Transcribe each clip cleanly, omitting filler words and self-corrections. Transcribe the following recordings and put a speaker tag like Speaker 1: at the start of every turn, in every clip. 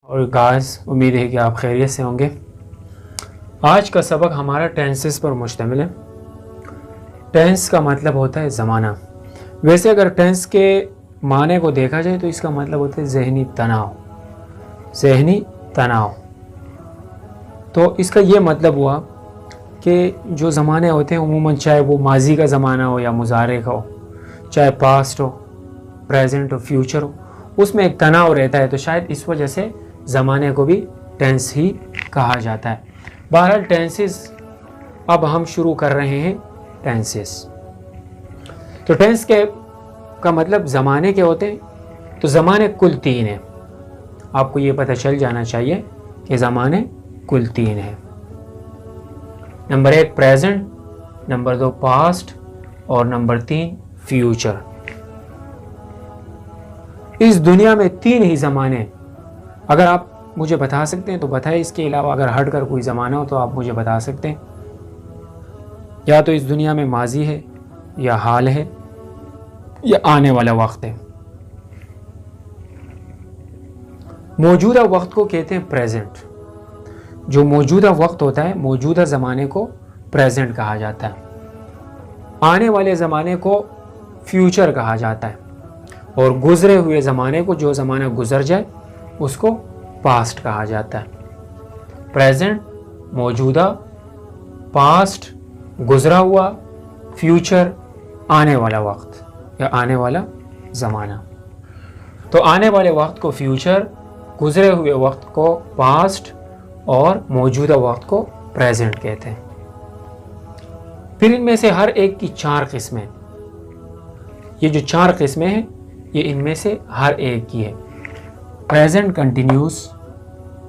Speaker 1: और गाइस, उम्मीद है कि आप खैरियत से होंगे। आज का सबक हमारा टेंसेस पर मुश्तमिल है। टेंस का मतलब होता है ज़माना। वैसे अगर टेंस के माने को देखा जाए तो इसका मतलब होता है ज़हनी तनाव। ज़हनी तनाव तो इसका ये मतलब हुआ कि जो ज़माने होते हैं उमूमन, चाहे वो माजी का ज़माना हो या मुज़ारे का हो, चाहे पास्ट हो, प्रेजेंट हो, फ्यूचर हो, उसमें एक तनाव रहता है। तो शायद इस वजह से ज़माने को भी टेंस ही कहा जाता है। बहरहाल टेंसेस अब हम शुरू कर रहे हैं। टेंसेस तो टेंस का मतलब ज़माने के होते हैं। तो ज़माने कुल 3 हैं। आपको ये पता चल जाना चाहिए कि ज़माने कुल 3 हैं। नंबर 1 प्रेजेंट, नंबर 2 पास्ट और नंबर 3 फ्यूचर। इस दुनिया में 3 ही ज़माने, अगर आप मुझे बता सकते हैं तो बताएं। इसके अलावा अगर हट कर कोई ज़माना हो तो आप मुझे बता सकते हैं। या तो इस दुनिया में माजी है, या हाल है, या आने वाला वक्त है। मौजूदा वक्त को कहते हैं प्रेजेंट। जो मौजूदा वक्त होता है, मौजूदा ज़माने को प्रेजेंट कहा जाता है। आने वाले ज़माने को फ्यूचर कहा जाता है। और गुज़रे हुए ज़माने को, जो ज़माना गुज़र जाए, उसको पास्ट कहा जाता है। प्रेजेंट मौजूदा, पास्ट गुज़रा हुआ, फ्यूचर आने वाला वक्त या आने वाला ज़माना। तो आने वाले वक्त को फ्यूचर, गुज़रे हुए वक्त को पास्ट और मौजूदा वक्त को प्रेजेंट कहते हैं। फिर इनमें से हर एक की 4 किस्में। ये जो 4 किस्में हैं, ये इनमें से हर एक की है। Present continuous,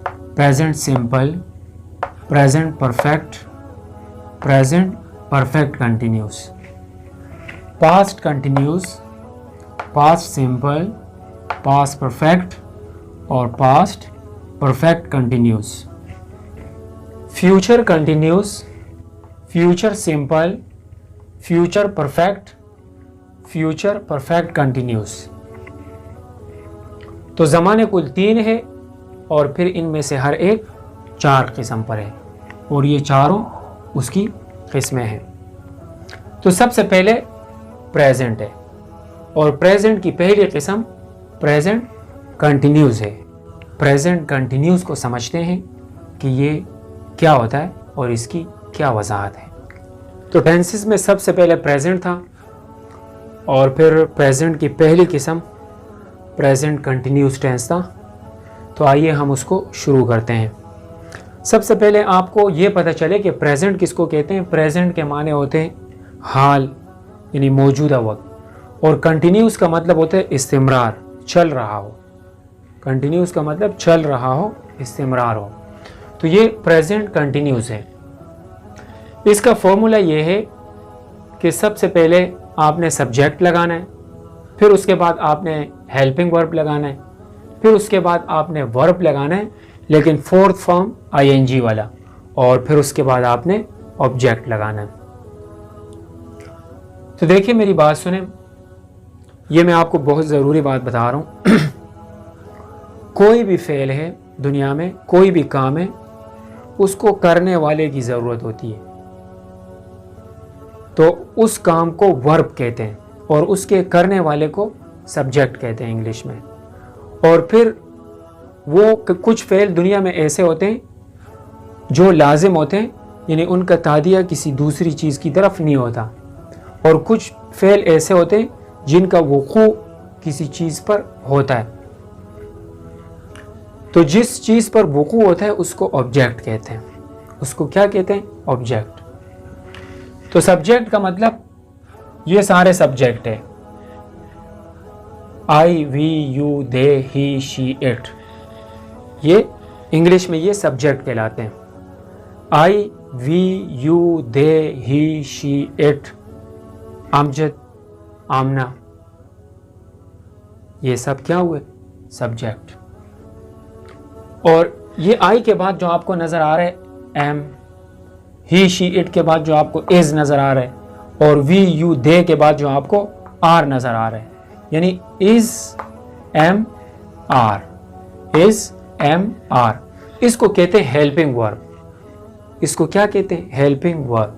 Speaker 1: present simple, present perfect, present perfect continuous, past continuous, past simple, past perfect और past perfect continuous. Future continuous, future simple, future perfect, future perfect continuous. तो ज़माने कुल 3 है और फिर इनमें से हर एक 4 किस्म पर है और ये चारों उसकी किस्में हैं। तो सबसे पहले प्रेजेंट है और प्रेजेंट की पहली किस्म प्रेजेंट कंटिन्यूस है। प्रेजेंट कंटिन्यूस को समझते हैं कि ये क्या होता है और इसकी क्या वजाहत है। तो टेंसेस में सबसे पहले प्रेजेंट था और फिर प्रेजेंट की पहली किस्म प्रेजेंट कंटिन्यूस टेंस था। तो आइए हम उसको शुरू करते हैं। सबसे पहले आपको ये पता चले कि प्रेजेंट किसको कहते हैं। प्रेजेंट के माने होते हैं हाल, यानी मौजूदा वक्त, और कंटिन्यूस का मतलब होता है इस्तिमरार, चल रहा हो। कंटिन्यूस का मतलब चल रहा हो, इस्तिमरार हो। तो ये प्रेजेंट कंटिन्यूस है। इसका फॉर्मूला ये है कि सबसे पहले आपने सब्जेक्ट लगाना है, फिर उसके बाद आपने हेल्पिंग वर्ब लगाना है, फिर उसके बाद आपने वर्ब लगाना है, लेकिन 4th फॉर्म ing वाला, और फिर उसके बाद आपने ऑब्जेक्ट लगाना है। तो देखिए, मेरी बात सुने, ये मैं आपको बहुत ज़रूरी बात बता रहा हूँ। कोई भी फ़ेल है दुनिया में, कोई भी काम है, उसको करने वाले की ज़रूरत होती है। तो उस काम को वर्ब कहते हैं और उसके करने वाले को सब्जेक्ट कहते हैं इंग्लिश में। और फिर वो कुछ फ़ेल दुनिया में ऐसे होते हैं जो लाजिम होते हैं, यानी उनका तादिया किसी दूसरी चीज़ की तरफ नहीं होता, और कुछ फ़ेल ऐसे होते हैं जिनका वक़ू किसी चीज़ पर होता है। तो जिस चीज़ पर वक़ू होता है उसको ऑब्जेक्ट कहते हैं। उसको क्या कहते हैं? ऑब्जेक्ट। तो सब्जेक्ट का मतलब ये सारे सब्जेक्ट है। I, we, you, they, he, she, it, ये इंग्लिश में ये सब्जेक्ट कहलाते हैं। I, we, you, they, he, she, it, Amjad, Aamna, ये सब क्या हुए? सब्जेक्ट। और ये आई के बाद जो आपको नज़र आ रहा है एम, ही, शी, इट के बाद जो आपको इज़ नज़र आ रहा है, और वी, यू, दे के बाद जो आपको आर नज़र आ रहा है, यानी is, M, R, is, EMR, इसको कहते हैं हेल्पिंग वर्ब। इसको क्या कहते हैं? Helping verb.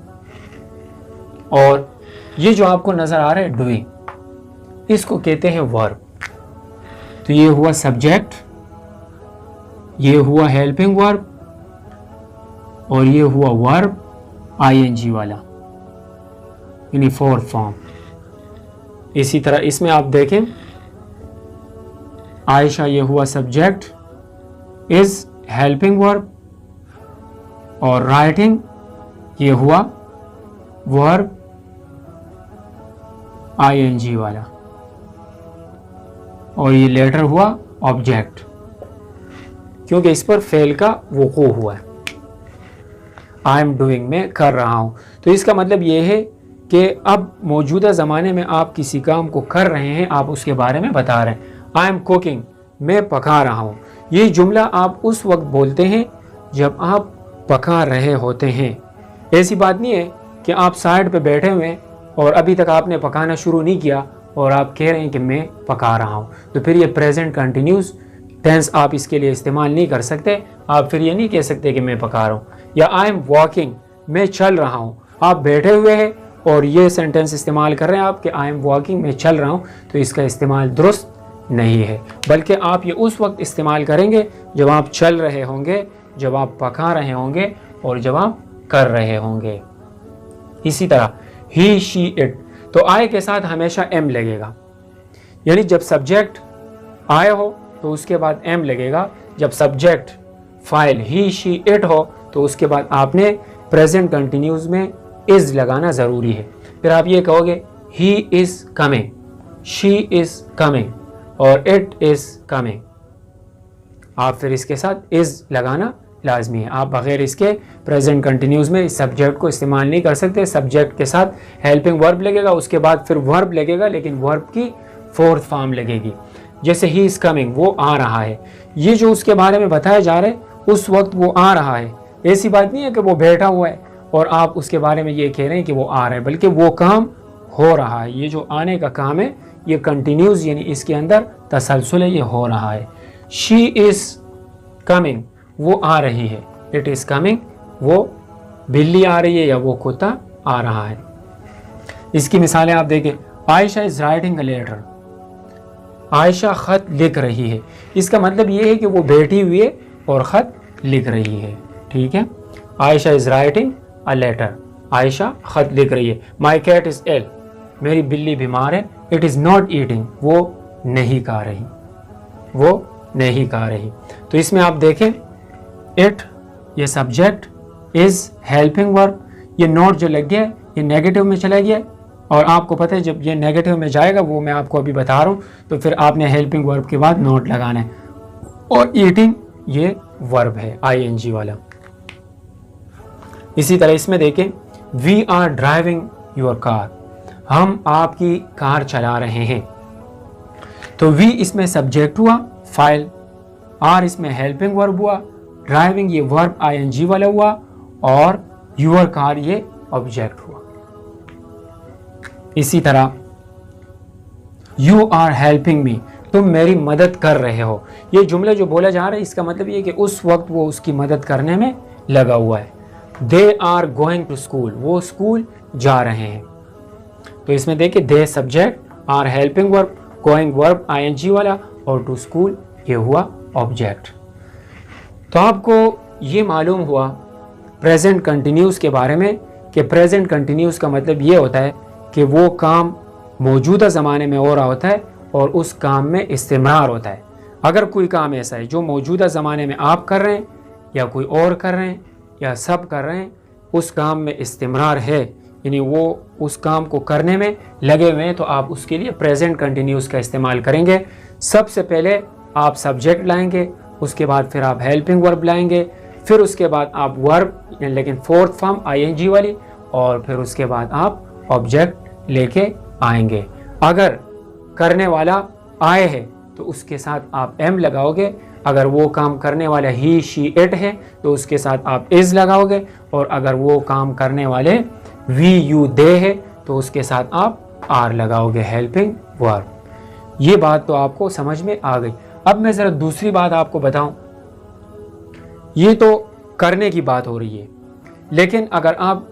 Speaker 1: और ये जो आपको नजर आ रहा है डूइंग, इसको कहते हैं वर्ब। तो ये हुआ सब्जेक्ट, ये हुआ हेल्पिंग वर्ब, और ये हुआ वर्ब ING वाला, यानी फोर्थ फॉर्म। इसी तरह इसमें आप देखें, आयशा ये हुआ सब्जेक्ट, इज हेल्पिंग वर्ब, और राइटिंग ये हुआ वर्ब ING वाला, और ये लेटर हुआ ऑब्जेक्ट, क्योंकि इस पर फेल का वुकू हुआ है। आई एम डूइंग में कर रहा हूं। तो इसका मतलब ये है कि अब मौजूदा ज़माने में आप किसी काम को कर रहे हैं, आप उसके बारे में बता रहे हैं। आई एम कुकिंग, मैं पका रहा हूं। ये जुमला आप उस वक्त बोलते हैं जब आप पका रहे होते हैं। ऐसी बात नहीं है कि आप साइड पे बैठे हुए हैं और अभी तक आपने पकाना शुरू नहीं किया और आप कह रहे हैं कि मैं पका रहा हूं। तो फिर ये प्रेजेंट कंटिन्यूस टेंस आप इसके लिए इस्तेमाल नहीं कर सकते। आप फिर ये नहीं कह सकते कि मैं पका रहा हूं। या आई एम वॉकिंग, मैं चल रहा हूं। आप बैठे हुए हैं और ये सेंटेंस इस्तेमाल कर रहे हैं आप कि आई एम वॉकिंग, मैं चल रहा हूं, तो इसका इस्तेमाल दुरुस्त नहीं है। बल्कि आप ये उस वक्त इस्तेमाल करेंगे जब आप चल रहे होंगे, जब आप पका रहे होंगे और जब आप कर रहे होंगे। इसी तरह ही, शी, इट, तो आई के साथ हमेशा एम लगेगा, यानी जब सब्जेक्ट आए हो तो उसके बाद एम लगेगा। जब subject file he, she, it हो तो उसके बाद आपने प्रेजेंट कंटिन्यूस में इज लगाना ज़रूरी है। फिर आप ये कहोगे he is coming, she is coming और इट इज़ कमिंग। आप फिर इसके साथ इज़ लगाना लाजमी है। आप बगैर इसके प्रेजेंट कंटिन्यूस में इस सब्जेक्ट को इस्तेमाल नहीं कर सकते। सब्जेक्ट के साथ हेल्पिंग वर्ब लगेगा, उसके बाद फिर वर्ब लगेगा, लेकिन वर्ब की फोर्थ फॉर्म लगेगी। जैसे ही इज़ कमिंग, वो आ रहा है। ये जो उसके बारे में बताया जा रहा है उस वक्त वो आ रहा है। ऐसी बात नहीं है कि वो बैठा हुआ है और आप उसके बारे में ये कह रहे हैं कि वो आ रहा है, बल्कि वो काम हो रहा है। ये जो आने का काम है ये कंटिन्यूस, यानी इसके अंदर तसलसल है, ये हो रहा है। शी इज़ कमिंग, वो आ रही है। इट इज़ कमिंग, वो बिल्ली आ रही है या वो कुत्ता आ रहा है। इसकी मिसालें आप देखें, Ayesha is writing a letter, Ayesha ख़त लिख रही है। इसका मतलब ये है कि वो बैठी हुई है और ख़त लिख रही है। ठीक है, Ayesha is writing a letter, Ayesha ख़त लिख रही है। माई कैट इज़ इल, मेरी बिल्ली बीमार है। इट इज़ नॉट ईटिंग, वो नहीं खा रही, वो नहीं खा रही। तो इसमें आप देखें, इट ये सब्जेक्ट, इज़ हेल्पिंग वर्ब, ये नॉट जो लग गया ये नेगेटिव में चला गया, और आपको पता है जब ये नेगेटिव में जाएगा, वो मैं आपको अभी बता रहा हूँ, तो फिर आपने हेल्पिंग वर्ब के बाद नॉट लगाना है। और ईटिंग ये वर्ब है ING वाला। इसी तरह इसमें देखें, we are driving your car, हम आपकी कार चला रहे हैं। तो वी इसमें सब्जेक्ट हुआ, फाइल, आर इसमें हेल्पिंग वर्ब हुआ, ड्राइविंग ये वर्ब ING वाला हुआ, और योर कार ये ऑब्जेक्ट हुआ। इसी तरह यू आर हेल्पिंग मी, तुम मेरी मदद कर रहे हो। ये जुमला जो बोला जा रहा है इसका मतलब ये कि उस वक्त वो उसकी मदद करने में लगा हुआ है। They are going to school, वो स्कूल जा रहे हैं। तो इसमें देखिए, they subject, are helping verb, going verb ING वाला, और टू स्कूल ये हुआ ऑब्जेक्ट। तो आपको ये मालूम हुआ प्रेजेंट कंटिन्यूस के बारे में कि प्रेजेंट कंटिन्यूस का मतलब ये होता है कि वो काम मौजूदा ज़माने में हो रहा होता है और उस काम में इस्तेमार होता है। अगर कोई काम ऐसा है जो मौजूदा ज़माने में आप कर रहे हैं या कोई और कर रहे हैं या सब कर रहे हैं, उस काम में इस्तेमार है, यानी वो उस काम को करने में लगे हुए हैं, तो आप उसके लिए प्रेजेंट कंटिन्यूस का इस्तेमाल करेंगे। सबसे पहले आप सब्जेक्ट लाएंगे, उसके बाद फिर आप हेल्पिंग वर्ब लाएंगे, फिर उसके बाद आप वर्ब लेकिन फोर्थ फॉर्म ING वाली, और फिर उसके बाद आप ऑब्जेक्ट लेके आएंगे। अगर करने वाला आए है तो उसके साथ आप एम लगाओगे। अगर वो काम करने वाला ही, शी, इट है तो उसके साथ आप इज़ लगाओगे। और अगर वो काम करने वाले वी, यू, दे है तो उसके साथ आप आर लगाओगे, हेल्पिंग वर्ब। ये बात तो आपको समझ में आ गई। अब मैं ज़रा दूसरी बात आपको बताऊं ये तो करने की बात हो रही है। लेकिन अगर आप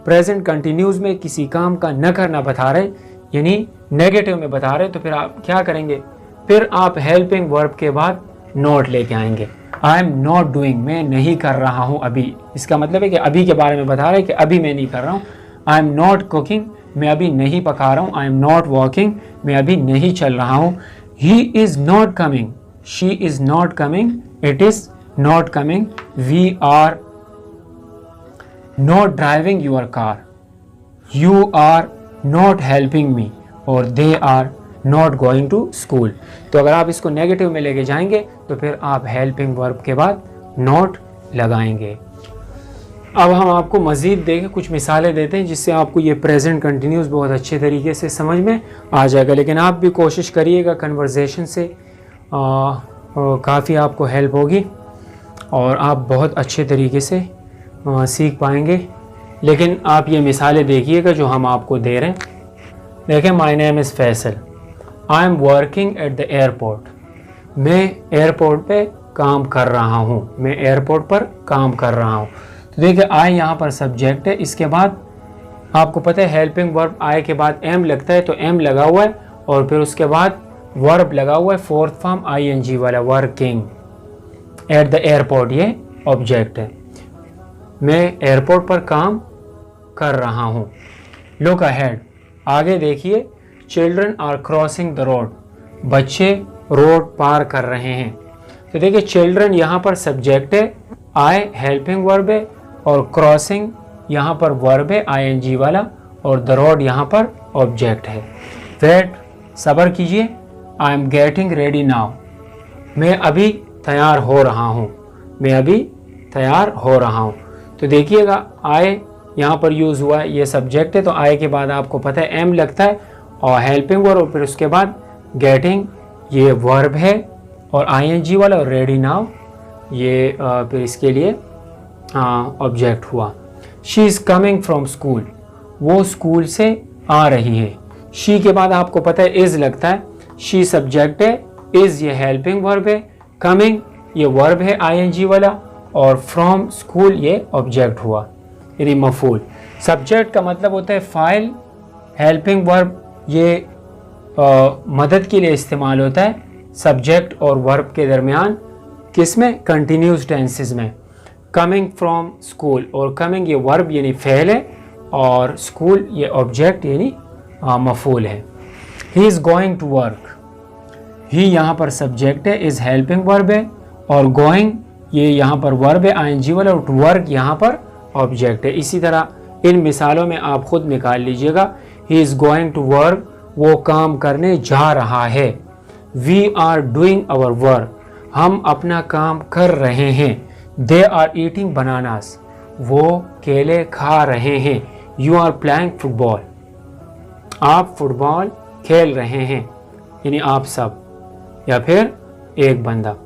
Speaker 1: प्रेजेंट कंटिन्यूस में किसी काम का न करना बता रहे, यानी नेगेटिव में बता रहे, तो फिर आप क्या करेंगे? फिर आप हेल्पिंग वर्ब के बाद नॉट लेके आएंगे। आई एम नॉट डूइंग, मैं नहीं कर रहा हूँ अभी। इसका मतलब है कि अभी के बारे में बता रहे हैं कि अभी मैं नहीं कर रहा हूँ। आई एम नॉट कुकिंग, मैं अभी नहीं पका रहा हूँ। आई एम नॉट वॉकिंग, मैं अभी नहीं चल रहा हूँ। He is not coming, she is not coming, it is not coming, we are not driving your car, you are not helping me, और they are not going to school. तो अगर आप इसको नेगेटिव में लेके जाएंगे तो फिर आप हेल्पिंग वर्ब के बाद नॉट लगाएंगे। अब हम आपको मज़ीद देखें, कुछ मिसालें देते हैं जिससे आपको ये प्रेजेंट कंटिन्यूस बहुत अच्छे तरीके से समझ में आ जाएगा। लेकिन आप भी कोशिश करिएगा, कन्वर्सेशन से काफ़ी आपको हेल्प होगी और आप बहुत अच्छे तरीके से सीख पाएंगे। लेकिन आप ये मिसालें देखिएगा जो हम आपको दे रहे हैं। देखें, my name is Faisal, I am working at the airport, मैं एयरपोर्ट पे काम कर रहा हूँ, मैं एयरपोर्ट पर काम कर रहा हूँ। तो देखिए, आई यहाँ पर सब्जेक्ट है, इसके बाद आपको पता है हेल्पिंग वर्ब आई के बाद एम लगता है, तो एम लगा हुआ है और फिर उसके बाद वर्ब लगा हुआ है फोर्थ फॉर्म आईएनजी वाला, वर्किंग एट द एयरपोर्ट, ये ऑब्जेक्ट है। मैं एयरपोर्ट पर काम कर रहा हूँ। लुक अहेड, आगे देखिए, children are crossing the road, बच्चे रोड पार कर रहे हैं। तो देखिए, चिल्ड्रन यहाँ पर सब्जेक्ट है, आई हेल्पिंग वर्ब है, और क्रॉसिंग यहाँ पर वर्ब है आईएनजी वाला, और द रोड यहाँ पर ऑब्जेक्ट है। वेट, सब्र कीजिए, I am getting ready now, मैं अभी तैयार हो रहा हूँ, मैं अभी तैयार हो रहा हूँ। तो देखिएगा, आई यहाँ पर यूज़ हुआ है, ये सब्जेक्ट है, तो आई के बाद आपको पता है एम लगता है और हेल्पिंग वर्ब, और फिर उसके बाद गेटिंग, ये वर्ब है और आईएनजी वाला, और रेडी नाउ ये फिर इसके लिए ऑब्जेक्ट हुआ। She is coming from school, वो स्कूल से आ रही है। शी के बाद आपको पता है इज़ लगता है, शी सब्जेक्ट है, इज़ ये हेल्पिंग वर्ब है, कमिंग ये वर्ब है आईएनजी वाला, और फ्रॉम स्कूल ये ऑब्जेक्ट हुआ, यानी मफूल। सब्जेक्ट का मतलब होता है फाइल, हेल्पिंग वर्ब ये मदद के लिए इस्तेमाल होता है सब्जेक्ट और वर्ब के दरमियान, किसमें? कंटिन्यूस टेंसेस में। कमिंग फ्रॉम स्कूल, और कमिंग ये वर्ब यानी फ़ेल है, और स्कूल ये ऑब्जेक्ट यानी मफूल है। He is going to work, he यहाँ पर सब्जेक्ट है, इज़ हेल्पिंग वर्ब है, और गोइंग ये यहाँ पर वर्ब है आईएनजी वाला, और टू वर्क यहाँ पर ऑब्जेक्ट है। इसी तरह इन मिसालों में आप खुद निकाल लीजिएगा। He is going to work, वो काम करने जा रहा है। We are doing our work, हम अपना काम कर रहे हैं। दे आर ईटिंग बनानास, वो केले खा रहे हैं। यू आर प्लेइंग फुटबॉल, आप फुटबॉल खेल रहे हैं, यानी आप सब, या फिर एक बंदा,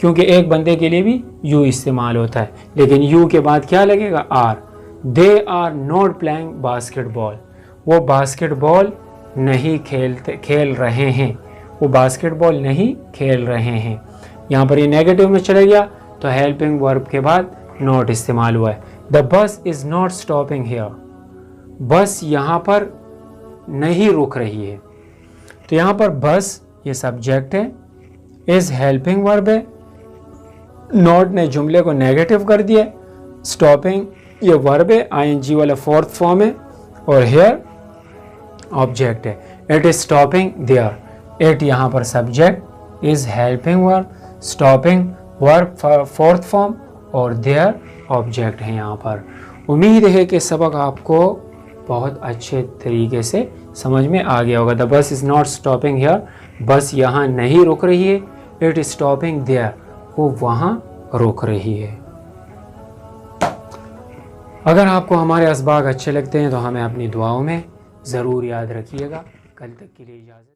Speaker 1: क्योंकि एक बंदे के लिए भी यू इस्तेमाल होता है, लेकिन यू के बाद क्या लगेगा? Are. They are not playing basketball, वो बास्केटबॉल नहीं खेल रहे हैं, वो बास्केटबॉल नहीं खेल रहे हैं। यहाँ पर ये नेगेटिव में चले गया, तो हेल्पिंग वर्ब के बाद नॉट इस्तेमाल हुआ है। The bus is not stopping here, बस यहाँ पर नहीं रुक रही है। तो यहाँ पर बस ये सब्जेक्ट है, इज़ हेल्पिंग वर्ब है, नॉट ने जुमले को नेगेटिव कर दिया, स्टॉपिंग ये वर्ब है आईएनजी वाला फोर्थ फॉर्म है, और हेयर ऑब्जेक्ट है। It is stopping there, it यहाँ पर subject, is helping verb, stopping verb fourth form, और देयर ऑब्जेक्ट है यहाँ पर। उम्मीद है कि सबक आपको बहुत अच्छे तरीके से समझ में आ गया होगा। The bus is not stopping here, बस यहाँ नहीं रुक रही है। इट इज स्टॉपिंग देयर, वो वहाँ रुक रही है। अगर आपको हमारे असबाग अच्छे लगते हैं तो हमें अपनी दुआओं में ज़रूर याद रखिएगा। कल तक के लिए इजाज़त।